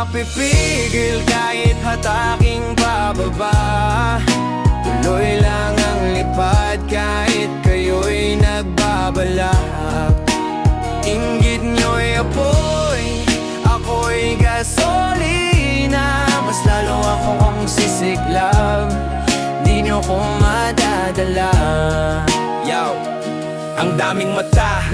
mapipigil kahit hataking pababa. Tuloy lang ang lipad kahit kayo'y nagbabalak. Inggit nyo'y apoy, ako'y gasolina. Mas lalo akong sisiklab, di nyo ko madadala. Yo, ang daming mata,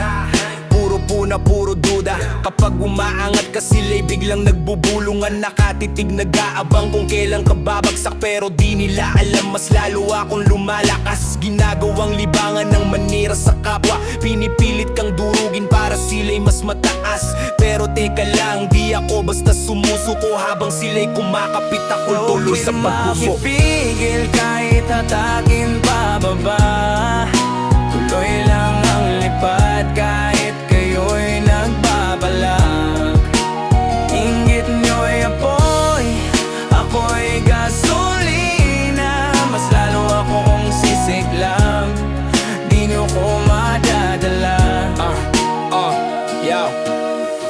puro puna, puro duda. Kapag umaangat ka sila'y biglang nagbubulungan. Nakatitig, nag-aabang kung kailan ka babagsak. Pero di nila alam, mas lalo akong lumalakas. Ginagawang libangan ng manira sa kapwa. Pinipilit kang durugin para sila'y mas mataas. Pero teka lang, di ako basta sumusuko. Habang sila'y kumakapit, ako tuloy sa pagbubo. Mapipigil kahit hatakin pababa. Tuloy lang ang lipad kahit kayo'y nagbabalak. Inggit nyo'y apoy, ako'y gasolina. Mas lalo akong sisiklab, di nyo ko madadala. Yo,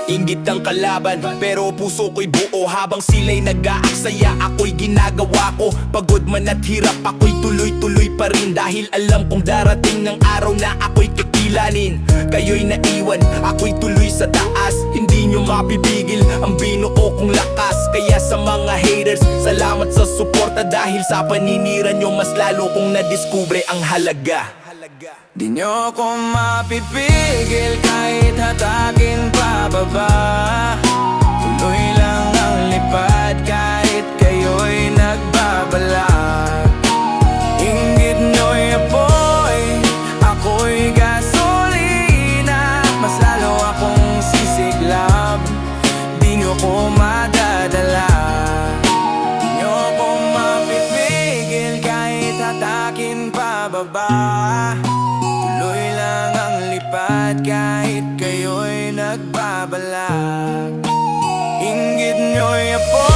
inggit ang kalaban, pero puso ko'y buo. Habang sila'y nag-aaksaya, ako'y ginagawa ko. Pagod man at hirap, ako'y tuloy-tuloy pa rin. Dahil alam kong darating ng araw na ako'y kikilanin. Kayo'y naiwan, ako'y tuloy sa taas. Hindi nyo mapipigil ang binuo kong lakas. Kaya sa mga haters, salamat sa suporta. Dahil sa paninira nyo, mas lalo kong nadiskubre ang halaga. Di nyo ko mapipigil kahit hatakin pababa. Tuloy lang ang lipad kahit kayo'y nagbabalak. Inggit nyo'y apoy, ako'y gasolina. Mas lalo akong sisiklab, di nyo ko madadala. Di nyo ko mapipigil kahit hatakin pababa. Tuloy lang ang lipad kahit kayo'y nagbabalak. Inggit nyo'y apoy,